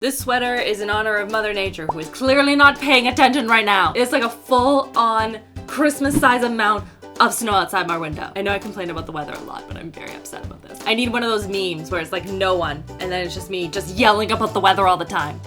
This sweater is in honor of Mother Nature, who is clearly not paying attention right now. It's like a full-on Christmas size amount of snow outside my window. I know I complain about the weather a lot, but I'm very upset about this. I need one of those memes where it's like no one, and then it's just me just yelling about the weather all the time.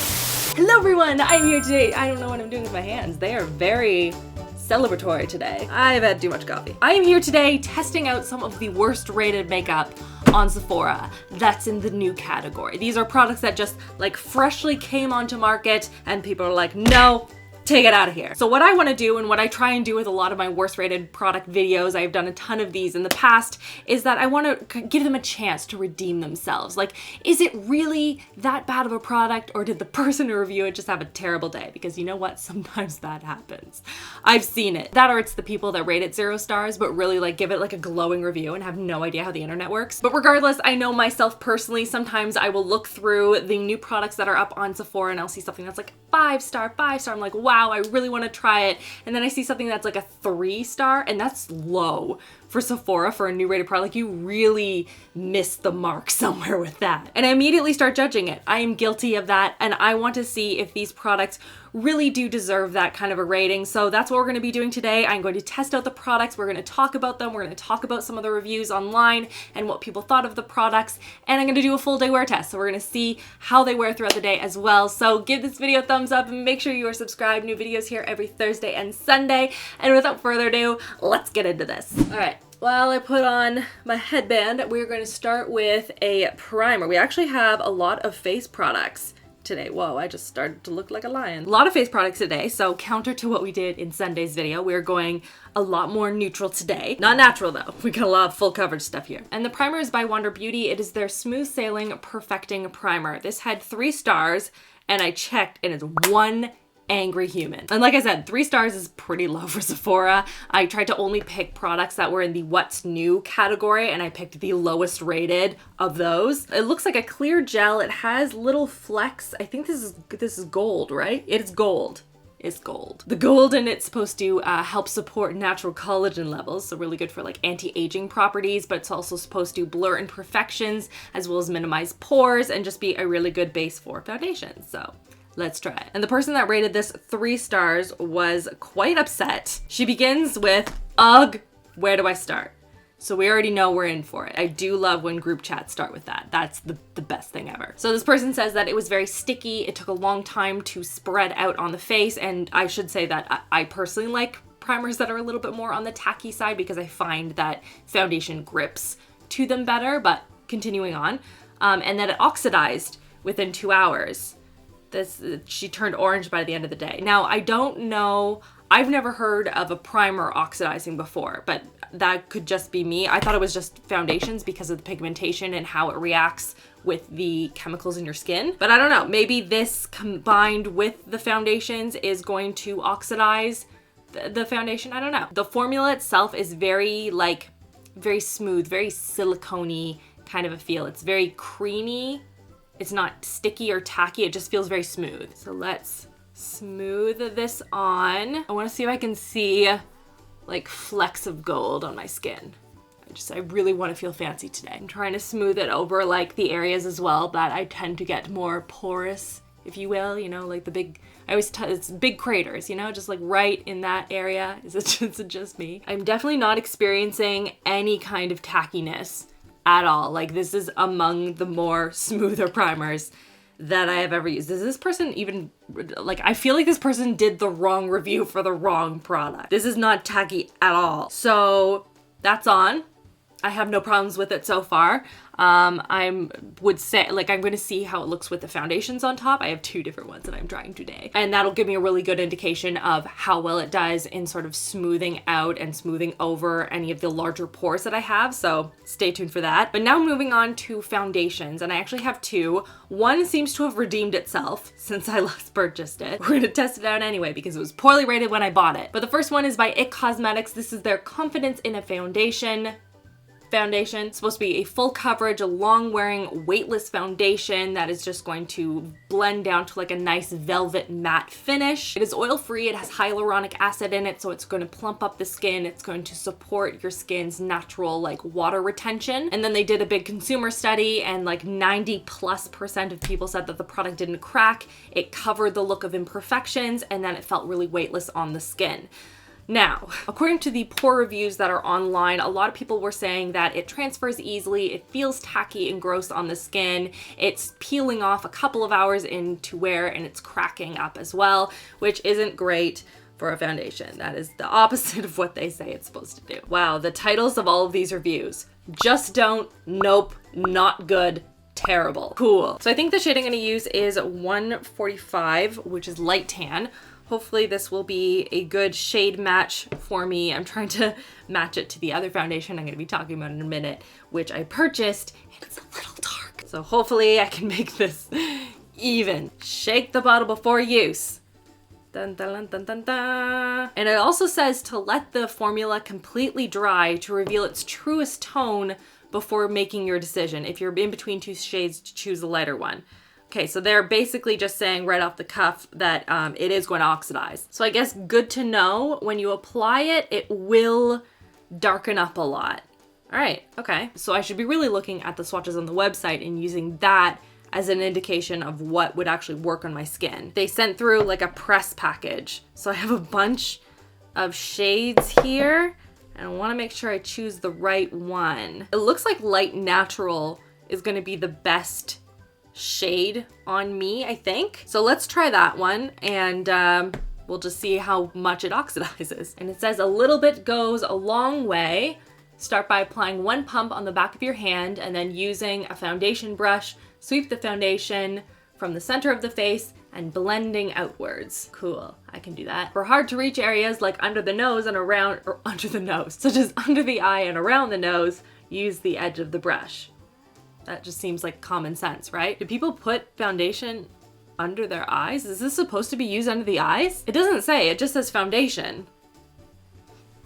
Hello everyone, I'm here today. I don't know what I'm doing with my hands. They are very celebratory today. I've had too much coffee. I am here today testing out some of the worst rated makeup on Sephora that's in the new category. These are products that just like freshly came onto market and people are like, no, take it out of here. So what I want to do and what I try and do with a lot of my worst rated product videos, I've done a ton of these in the past, is that I want to give them a chance to redeem themselves. Like, is it really that bad of a product, or did the person who review it just have a terrible day? Because you know what? Sometimes that happens. I've seen it. That or it's the people that rate it 0 stars, but really like give it like a glowing review and have no idea how the internet works. But regardless, I know myself personally, sometimes I will look through the new products that are up on Sephora and I'll see something that's like 5 star. I'm like, wow, I really want to try it. And then I see something that's like a 3 star, and that's low for Sephora for a new rated product. Like, you really missed the mark somewhere with that. And I immediately start judging it. I am guilty of that, and I want to see if these products really do deserve that kind of a rating. So that's what we're going to be doing today. I'm going to test out the products. We're going to talk about them. We're going to talk about some of the reviews online and what people thought of the products. And I'm going to do a full day wear test. So we're going to see how they wear throughout the day as well. So give this video a thumbs up and make sure you are subscribed. New videos here every Thursday and Sunday. And without further ado, let's get into this. All right. While I put on my headband, we're going to start with a primer. We actually have a lot of face products today. Whoa, I just started to look like a lion. A lot of face products today, so counter to what we did in Sunday's video, we're going a lot more neutral today. Not natural though. We got a lot of full coverage stuff here. And the primer is by Wander Beauty. It is their Smooth Sailing Perfecting Primer. This had 3 stars, and I checked, and it's 1 angry human. And like I said, 3 stars is pretty low for Sephora. I tried to only pick products that were in the what's new category, and I picked the lowest rated of those. It looks like a clear gel. It has little flecks. I think this is gold, right? It's gold. It's gold. The gold in it's supposed to help support natural collagen levels, so really good for like anti-aging properties, but it's also supposed to blur imperfections as well as minimize pores and just be a really good base for foundation. So let's try it. And the person that rated this 3 stars was quite upset. She begins with, ugh, where do I start? So we already know we're in for it. I do love when group chats start with that. That's the best thing ever. So this person says that it was very sticky. It took a long time to spread out on the face. And I should say that I personally like primers that are a little bit more on the tacky side because I find that foundation grips to them better, but continuing on. And that it oxidized within 2 hours. She turned orange by the end of the day. Now, I don't know, I've never heard of a primer oxidizing before, but that could just be me. I thought it was just foundations because of the pigmentation and how it reacts with the chemicals in your skin. But I don't know, maybe this combined with the foundations is going to oxidize the foundation. I don't know. The formula itself is very smooth, very silicone-y kind of a feel. It's very creamy. It's not sticky or tacky, it just feels very smooth. So let's smooth this on. I want to see if I can see like flecks of gold on my skin. I really want to feel fancy today. I'm trying to smooth it over like the areas as well that I tend to get more porous, if you will, you know, like the big, it's big craters, you know, just like right in that area. Is it just me? I'm definitely not experiencing any kind of tackiness at all. Like, this is among the more smoother primers that I have ever used. Does this person even, like, I feel like this person did the wrong review for the wrong product. This is not tacky at all. So that's on. I have no problems with it so far. I would say, like, I'm going to see how it looks with the foundations on top. I have 2 different ones that I'm trying today. And that'll give me a really good indication of how well it does in sort of smoothing out and smoothing over any of the larger pores that I have. So stay tuned for that. But now moving on to foundations, and I actually have 2. One seems to have redeemed itself since I last purchased it. We're going to test it out anyway because it was poorly rated when I bought it. But the first one is by IT Cosmetics. This is their Confidence in a Foundation. foundation. It's supposed to be a full coverage, a long wearing, weightless foundation that is just going to blend down to like a nice velvet matte finish. It is oil free, it has hyaluronic acid in it, so it's going to plump up the skin. It's going to support your skin's natural like water retention. And then they did a big consumer study and like 90+% of people said that the product didn't crack. It covered the look of imperfections and then it felt really weightless on the skin. Now, according to the poor reviews that are online, a lot of people were saying that it transfers easily, it feels tacky and gross on the skin, it's peeling off a couple of hours into wear, and it's cracking up as well, which isn't great for a foundation. That is the opposite of what they say it's supposed to do. Wow, the titles of all of these reviews. Just don't, nope, not good, terrible. Cool. So I think the shade I'm gonna use is 145, which is light tan. Hopefully this will be a good shade match for me. I'm trying to match it to the other foundation I'm going to be talking about in a minute, which I purchased, and it's a little dark. So hopefully I can make this even. Shake the bottle before use. Dun, dun, dun, dun, dun. And it also says to let the formula completely dry to reveal its truest tone before making your decision. If you're in between two shades, to choose the lighter one. Okay, so they're basically just saying right off the cuff that it is going to oxidize. So I guess good to know, when you apply it, it will darken up a lot. All right, okay. So I should be really looking at the swatches on the website and using that as an indication of what would actually work on my skin. They sent through like a press package. So I have a bunch of shades here, and I wanna make sure I choose the right one. It looks like light natural is gonna be the best shade on me, I think. So let's try that one, and we'll just see how much it oxidizes. And it says a little bit goes a long way. Start by applying one pump on the back of your hand and then using a foundation brush, sweep the foundation from the center of the face and blending outwards. Cool, I can do that. For hard to reach areas like under the nose and around, or under the nose, such as under the eye and around the nose, use the edge of the brush. That just seems like common sense, right? Do people put foundation under their eyes? Is this supposed to be used under the eyes? It doesn't say, it just says foundation.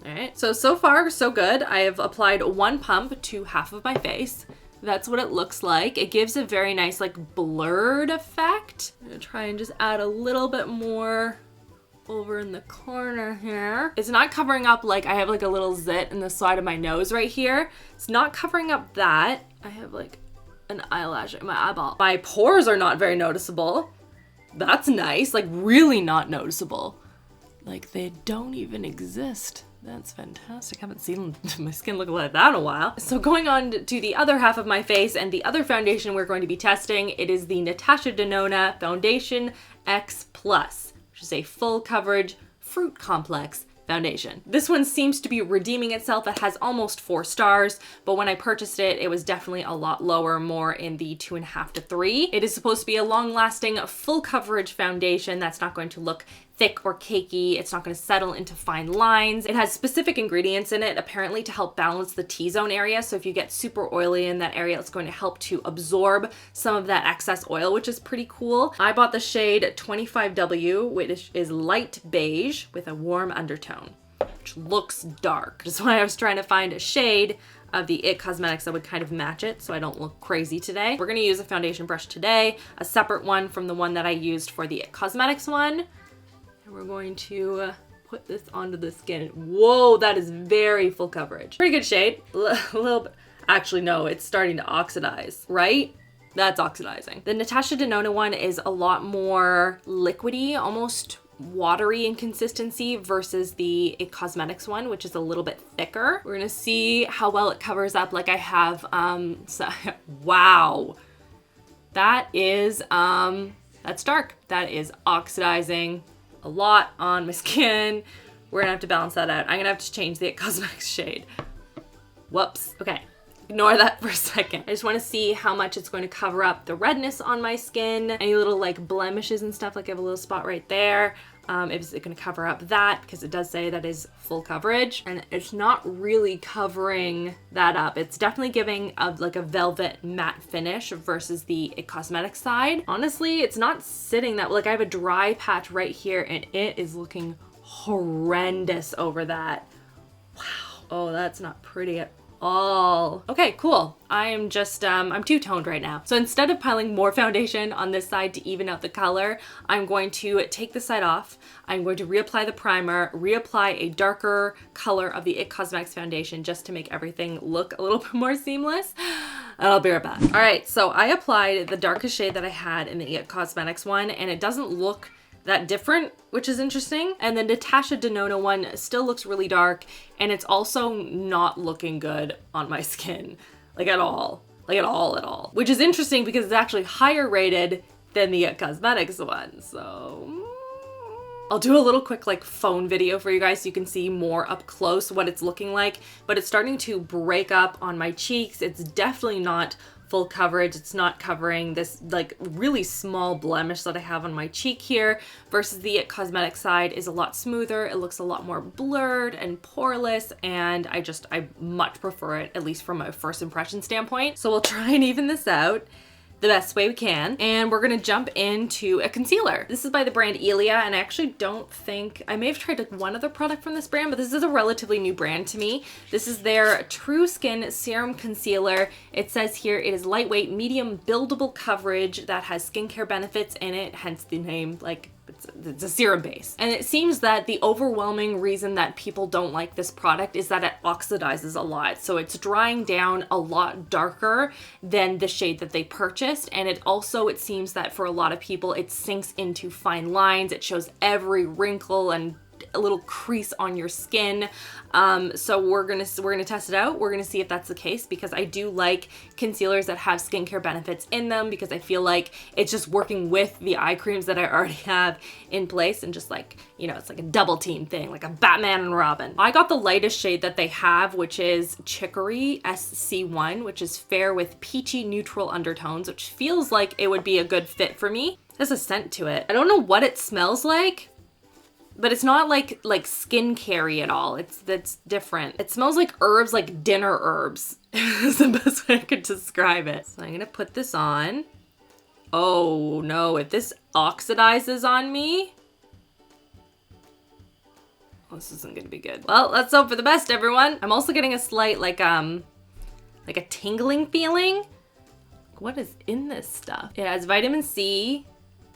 All right, so far so good. I have applied one pump to half of my face. That's what it looks like. It gives a very nice like blurred effect. I'm gonna try and just add a little bit more over in the corner here. It's not covering up, like I have like a little zit in the side of my nose right here. It's not covering up that. I have like an eyelash in my eyeball. My pores are not very noticeable. That's nice, like really not noticeable. Like they don't even exist. That's fantastic. I haven't seen my skin look like that in a while. So going on to the other half of my face and the other foundation we're going to be testing, it is the Natasha Denona Foundation X Plus, which is a full coverage fruit complex foundation. This one seems to be redeeming itself. It has almost 4 stars, but when I purchased it, it was definitely a lot lower, more in the 2.5 to 3. It is supposed to be a long-lasting, full coverage foundation that's not going to look thick or cakey. It's not going to settle into fine lines. It has specific ingredients in it, apparently, to help balance the T-zone area. So if you get super oily in that area, it's going to help to absorb some of that excess oil, which is pretty cool. I bought the shade 25W, which is light beige with a warm undertone, which looks dark. That's why I was trying to find a shade of the IT Cosmetics that would kind of match it so I don't look crazy today. We're gonna use a foundation brush today, a separate one from the one that I used for the IT Cosmetics one. And we're going to put this onto the skin. Whoa, that is very full coverage. Pretty good shade, a little bit. Actually, no, it's starting to oxidize, right? That's oxidizing. The Natasha Denona one is a lot more liquidy, almost watery in consistency versus the IT Cosmetics one, which is a little bit thicker. We're gonna see how well it covers up. Like I have, wow. That is, that's dark. That is oxidizing a lot on my skin. We're gonna have to balance that out. I'm gonna have to change the IT Cosmetics shade. Whoops, okay. Ignore that for a second. I just wanna see how much it's going to cover up the redness on my skin, any little like blemishes and stuff, like I have a little spot right there. Is it gonna cover up that? Because it does say that is full coverage, and it's not really covering that up. It's definitely giving like a velvet matte finish versus the IT Cosmetics side. Honestly, it's not sitting that, like I have a dry patch right here and it is looking horrendous over that. Wow, oh, that's not pretty at all. Okay, cool. I am just, I'm two-toned right now. So instead of piling more foundation on this side to even out the color, I'm going to take this side off. I'm going to reapply the primer, reapply a darker color of the IT Cosmetics foundation just to make everything look a little bit more seamless. And I'll be right back. All right, so I applied the darkest shade that I had in the IT Cosmetics one, and it doesn't look that different, which is interesting. And the Natasha Denona one still looks really dark, and it's also not looking good on my skin, like at all, which is interesting because it's actually higher rated than the IT Cosmetics one. So I'll do a little quick like phone video for you guys so you can see more up close what it's looking like, but it's starting to break up on my cheeks. It's definitely not full coverage. It's not covering this like really small blemish that I have on my cheek here, versus the IT Cosmetics side is a lot smoother. It looks a lot more blurred and poreless, and I much prefer it, at least from a first impression standpoint. So we'll try and even this out the best way we can, and we're gonna jump into a concealer. This is by the brand Ilia, and I actually don't think, I may have tried like one other product from this brand, but this is a relatively new brand to me. This is their True Skin Serum Concealer. It says here it is lightweight, medium buildable coverage that has skincare benefits in it, hence the name, like it's a serum base. And it seems that the overwhelming reason that people don't like this product is that it oxidizes a lot. So it's drying down a lot darker than the shade that they purchased. And it also, it seems that for a lot of people, it sinks into fine lines. It shows every wrinkle and a little crease on your skin. So we're gonna test it out. We're gonna see if that's the case, because I do like concealers that have skincare benefits in them, because I feel like it's just working with the eye creams that I already have in place, and just like, you know, it's like a double team thing, like a Batman and Robin. I got the lightest shade that they have, which is Chicory SC1, which is fair with peachy neutral undertones, which feels like it would be a good fit for me. There's a scent to it. I don't know what it smells like, but it's not like skincare-y at all. That's different. It smells like herbs, like dinner herbs is the best way I could describe it. So I'm gonna put this on. Oh no, if this oxidizes on me, this isn't gonna be good. Well, let's hope for the best, everyone. I'm also getting a slight like a tingling feeling. What is in this stuff? It has vitamin C,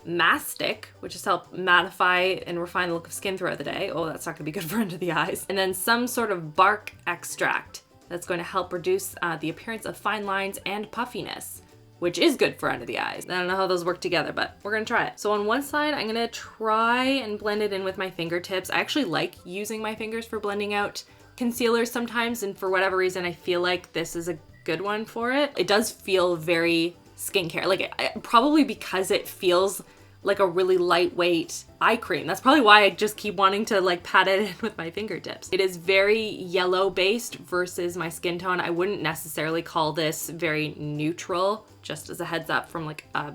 mastic, which is to help mattify and refine the look of skin throughout the day. Oh, that's not gonna be good for under the eyes. And then some sort of bark extract that's going to help reduce the appearance of fine lines and puffiness, which is good for under the eyes. I don't know how those work together, but we're gonna try it. So on one side, I'm gonna try and blend it in with my fingertips. I actually like using my fingers for blending out concealers sometimes, and for whatever reason, I feel like this is a good one for it. It does feel very skincare, like probably because it feels like a really lightweight eye cream. That's probably why I just keep wanting to like pat it in with my fingertips. It is very yellow based versus my skin tone. I wouldn't necessarily call this very neutral, just as a heads up from like a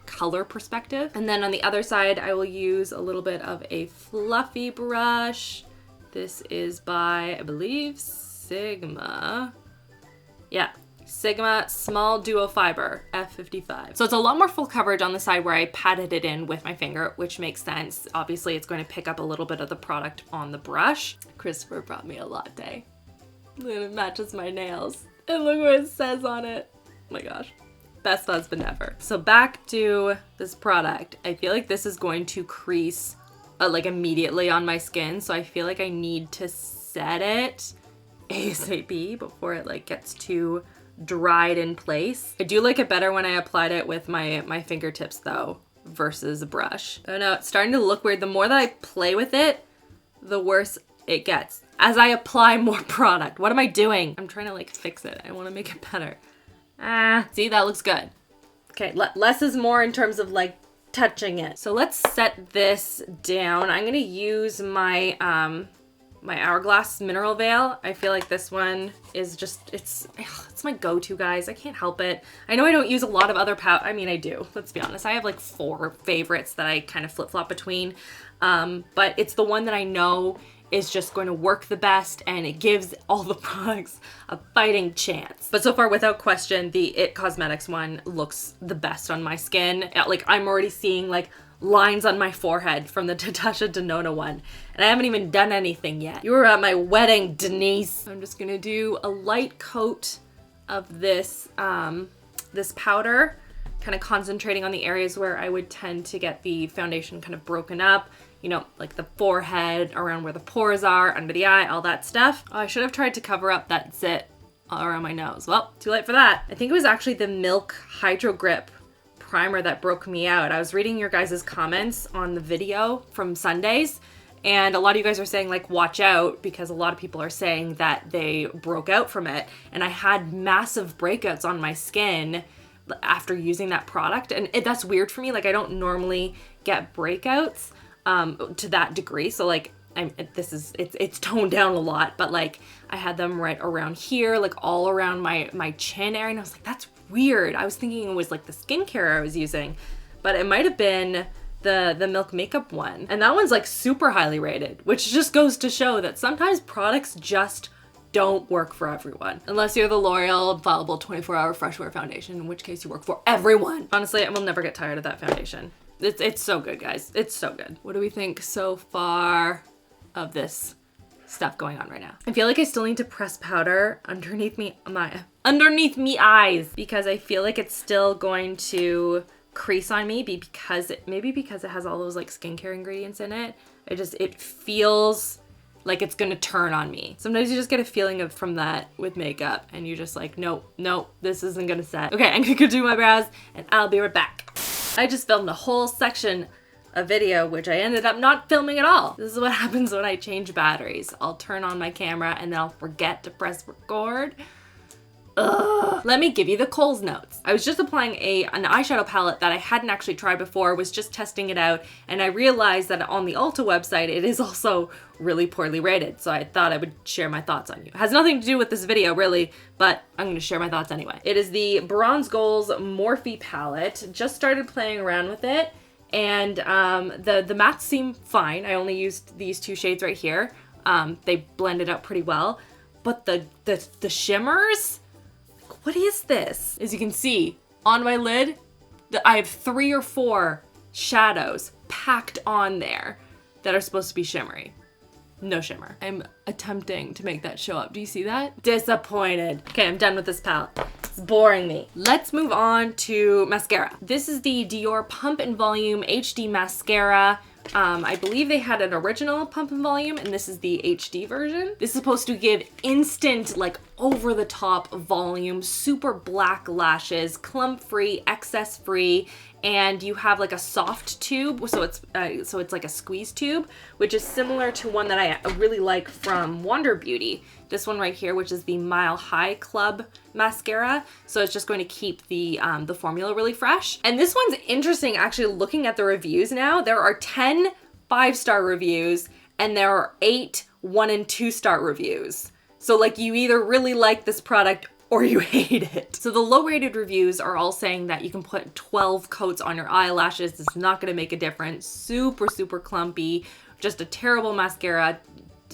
color perspective. And then on the other side, I will use a little bit of a fluffy brush. This is by, I believe, Sigma. Yeah. Sigma Small Duo Fiber F55. So it's a lot more full coverage on the side where I patted it in with my finger, which makes sense. Obviously, it's going to pick up a little bit of the product on the brush. Christopher brought me a latte. It matches my nails. And look what it says on it. Oh my gosh. Best husband ever. So back to this product. I feel like this is going to crease like immediately on my skin. So I feel like I need to set it ASAP before it like gets too dried in place. I do like it better when I applied it with my fingertips though, versus a brush. I don't know, it's starting to look weird. The more that I play with it, the worse it gets as I apply more product. What am I doing? I'm trying to like fix it. I want to make it better. See, that looks good. Okay, less is more in terms of like touching it. So let's set this down. I'm gonna use my my Hourglass Mineral Veil. I feel like this one is just, it's my go-to, guys. I can't help it. I know I don't use a lot of other I mean, I do. Let's be honest. I have like 4 favorites that I kind of flip-flop between. But it's the one that I know is just going to work the best, and it gives all the products a fighting chance. But so far, without question, the IT Cosmetics one looks the best on my skin. Like, I'm already seeing like lines on my forehead from the Natasha Denona one. And I haven't even done anything yet. You were at my wedding, Denise. I'm just gonna do a light coat of this, this powder, kind of concentrating on the areas where I would tend to get the foundation kind of broken up. You know, like the forehead, around where the pores are, under the eye, all that stuff. Oh, I should have tried to cover up that zit around my nose. Well, too late for that. I think it was actually the Milk Hydro Grip primer that broke me out. I was reading your guys' comments on the video from Sundays, and a lot of you guys are saying like, watch out, because a lot of people are saying that they broke out from it. And I had massive breakouts on my skin after using that product. And that's weird for me. Like, I don't normally get breakouts to that degree. So like, it's toned down a lot, but like I had them right around here, like all around my chin area. And I was like, that's weird. I was thinking it was like the skincare I was using, but it might've been the Milk Makeup one. And that one's like super highly rated, which just goes to show that sometimes products just don't work for everyone. Unless you're the L'Oreal Infallible 24-Hour Fresh Wear Foundation, in which case you work for everyone. Honestly, I will never get tired of that foundation. It's so good, guys. It's so good. What do we think so far of this stuff going on right now? I feel like I still need to press powder underneath me eyes, because I feel like it's still going to crease on me maybe because it has all those like skincare ingredients in it. It feels like it's gonna turn on me. Sometimes you just get a feeling from that with makeup, and you're just like, nope, this isn't gonna set. Okay, I'm gonna go do my brows and I'll be right back. I just filmed a whole section of video, which I ended up not filming at all. This is what happens when I change batteries. I'll turn on my camera and then I'll forget to press record. Ugh. Let me give you the Kohl's notes. I was just applying an eyeshadow palette that I hadn't actually tried before, was just testing it out, and I realized that on the Ulta website, it is also really poorly rated, so I thought I would share my thoughts on you. It has nothing to do with this video, really, but I'm gonna share my thoughts anyway. It is the Bronze Goals Morphe palette. Just started playing around with it, and the mattes seem fine. I only used these two shades right here. They blended out pretty well, but the shimmers, what is this? As you can see on my lid, I have 3 or 4 shadows packed on there that are supposed to be shimmery. No shimmer. I'm attempting to make that show up. Do you see that? Disappointed. Okay, I'm done with this palette. It's boring me. Let's move on to mascara. This is the Dior Pump and Volume HD Mascara. I believe they had an original Pump and Volume, and this is the HD version. This is supposed to give instant, like, over-the-top volume, super black lashes, clump-free, excess-free, and you have like a soft tube, so it's like a squeeze tube, which is similar to one that I really like from Wonder Beauty. This one right here, which is the Mile High Club mascara. So it's just going to keep the formula really fresh. And this one's interesting, actually, looking at the reviews now. There are 10 5-star reviews, and there are 8 1- and 2-star reviews. So like, you either really like this product or you hate it. So the low rated reviews are all saying that you can put 12 coats on your eyelashes. It's not gonna make a difference. Super, super clumpy, just a terrible mascara,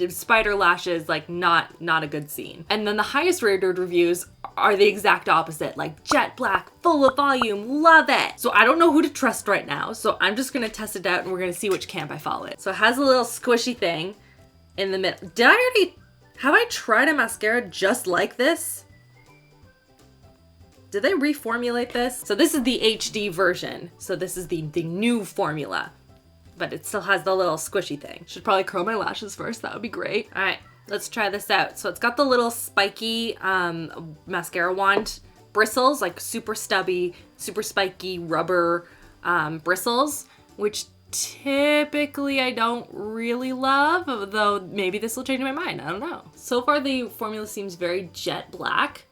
spider lashes, like not a good scene. And then the highest rated reviews are the exact opposite, like jet black, full of volume, love it. So I don't know who to trust right now. So I'm just gonna test it out and we're gonna see which camp I fall in. So it has a little squishy thing in the middle. Have I tried a mascara just like this? Did they reformulate this? So this is the HD version. So this is the new formula, but it still has the little squishy thing. Should probably curl my lashes first. That would be great. All right, let's try this out. So it's got the little spiky mascara wand bristles, like super stubby, super spiky rubber bristles, which typically I don't really love, though maybe this will change my mind. I don't know. So far the formula seems very jet black,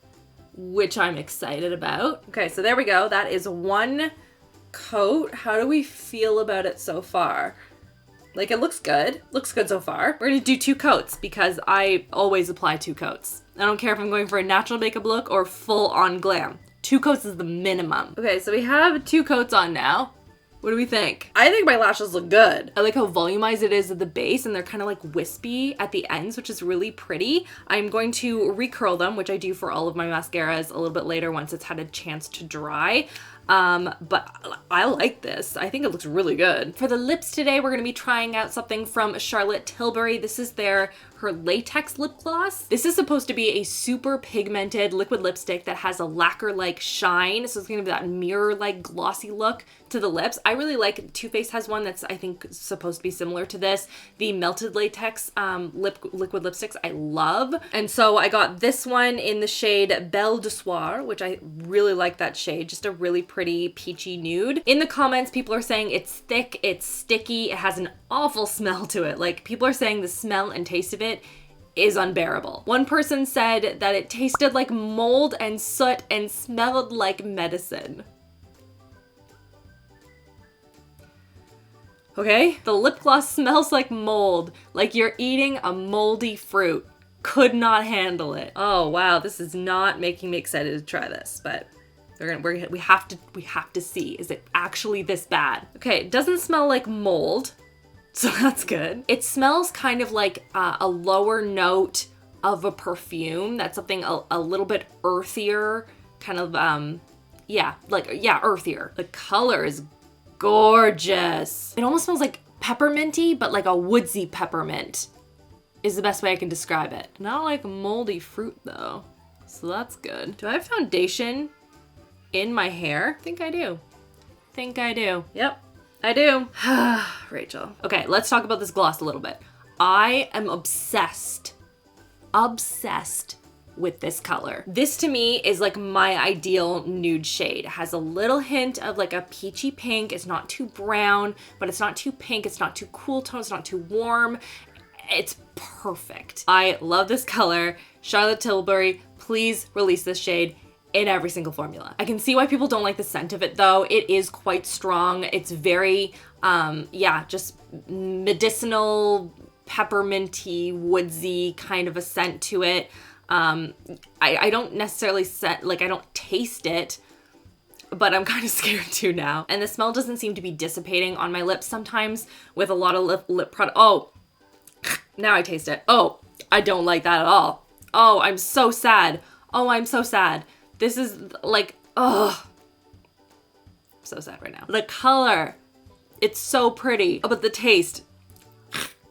which I'm excited about. Okay, so there we go. That is one coat. How do we feel about it so far? Like, it looks good. Looks good so far. We're gonna do 2 coats because I always apply 2 coats. I don't care if I'm going for a natural makeup look or full on glam. 2 coats is the minimum. Okay, so we have 2 coats on now. What do we think? I think my lashes look good. I like how volumized it is at the base, and they're kind of like wispy at the ends, which is really pretty. I'm going to recurl them, which I do for all of my mascaras a little bit later once it's had a chance to dry. But I like this. I think it looks really good. For the lips today, we're gonna be trying out something from Charlotte Tilbury. This is her latex lip gloss. This is supposed to be a super pigmented liquid lipstick that has a lacquer-like shine. So it's gonna be that mirror-like glossy look to the lips. I really like, Too Faced has one that's, I think, supposed to be similar to this. The melted latex liquid lipsticks I love. And so I got this one in the shade Belle de Soir, which I really like that shade. Just a really pretty peachy nude. In the comments, people are saying it's thick, it's sticky, it has an awful smell to it. Like, people are saying the smell and taste of it is unbearable. One person said that it tasted like mold and soot and smelled like medicine. Okay? The lip gloss smells like mold, like you're eating a moldy fruit. Could not handle it. Oh wow, this is not making me excited to try this, but we have to see, is it actually this bad? Okay, it doesn't smell like mold, so that's good. It smells kind of like a lower note of a perfume. That's something a little bit earthier, kind of, earthier. The color is gorgeous. It almost smells like pepperminty, but like a woodsy peppermint is the best way I can describe it. Not like moldy fruit though, so that's good. Do I have foundation in my hair? I think I do. Yep, I do. Rachel. Okay, let's talk about this gloss a little bit. I am obsessed with this color. This to me is like my ideal nude shade. It has a little hint of like a peachy pink. It's not too brown, but it's not too pink. It's not too cool tone. It's not too warm. It's perfect. I love this color. Charlotte Tilbury, please release this shade in every single formula. I can see why people don't like the scent of it though. It is quite strong. It's very, just medicinal, pepperminty, woodsy kind of a scent to it. I don't necessarily I don't taste it, but I'm kind of scared too now. And the smell doesn't seem to be dissipating on my lips sometimes with a lot of lip product. Oh, now I taste it. Oh, I don't like that at all. Oh, I'm so sad. Oh, I'm so sad. This is like, I'm so sad right now. The color, it's so pretty. Oh, but the taste,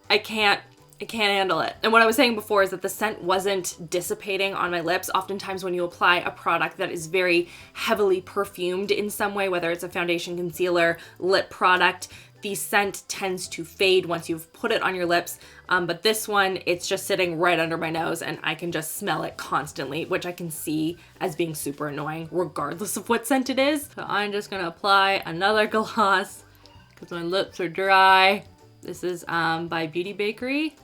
I can't handle it. And what I was saying before is that the scent wasn't dissipating on my lips. Oftentimes when you apply a product that is very heavily perfumed in some way, whether it's a foundation, concealer, lip product, the scent tends to fade once you've put it on your lips. But this one, it's just sitting right under my nose and I can just smell it constantly, which I can see as being super annoying regardless of what scent it is. So I'm just gonna apply another gloss because my lips are dry. This is by Beauty Bakery.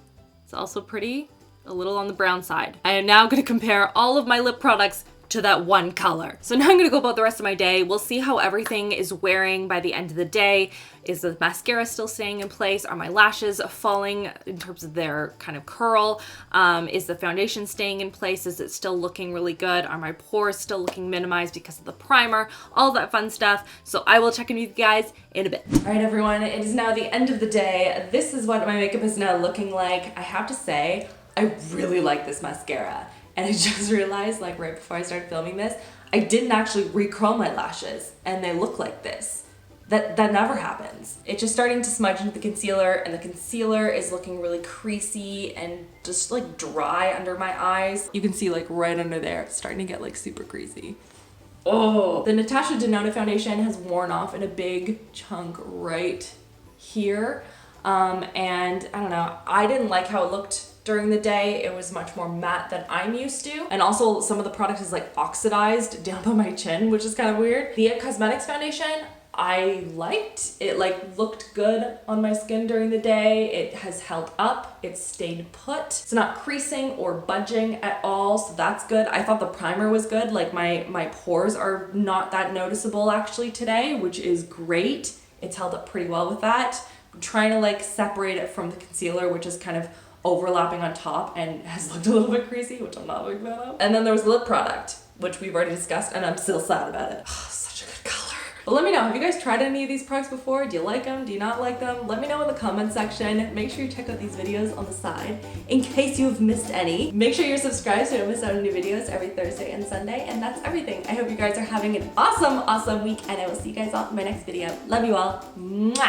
It's also pretty, a little on the brown side. I am now gonna compare all of my lip products to that one color. So now I'm gonna go about the rest of my day. We'll see how everything is wearing by the end of the day. Is the mascara still staying in place? Are my lashes falling in terms of their kind of curl? Is the foundation staying in place? Is it still looking really good? Are my pores still looking minimized because of the primer? All that fun stuff. So I will check in with you guys in a bit. All right, everyone, it is now the end of the day. This is what my makeup is now looking like. I have to say, I really like this mascara. And I just realized, like right before I started filming this, I didn't actually recurl my lashes and they look like this. That never happens. It's just starting to smudge into the concealer and the concealer is looking really creasy and just like dry under my eyes. You can see like right under there, it's starting to get like super creasy. Oh, the Natasha Denona foundation has worn off in a big chunk right here. And I don't know, I didn't like how it looked during the day. It was much more matte than I'm used to. And also some of the product is like oxidized down by my chin, which is kind of weird. The It Cosmetics foundation, I liked. It like looked good on my skin during the day. It has held up, it stayed put. It's not creasing or budging at all, so that's good. I thought the primer was good. Like my pores are not that noticeable actually today, which is great. It's held up pretty well with that. I'm trying to like separate it from the concealer, which is kind of overlapping on top and has looked a little bit creasy, which I'm not a big fan of. And then there was the lip product, which we've already discussed, and I'm still sad about it. Such a good color. But let me know, have you guys tried any of these products before? Do you like them? Do you not like them? Let me know in the comment section. Make sure you check out these videos on the side in case you've missed any. Make sure you're subscribed so you don't miss out on new videos every Thursday and Sunday. And that's everything. I hope you guys are having an awesome, awesome week, and I will see you guys all in my next video. Love you all. Mwah!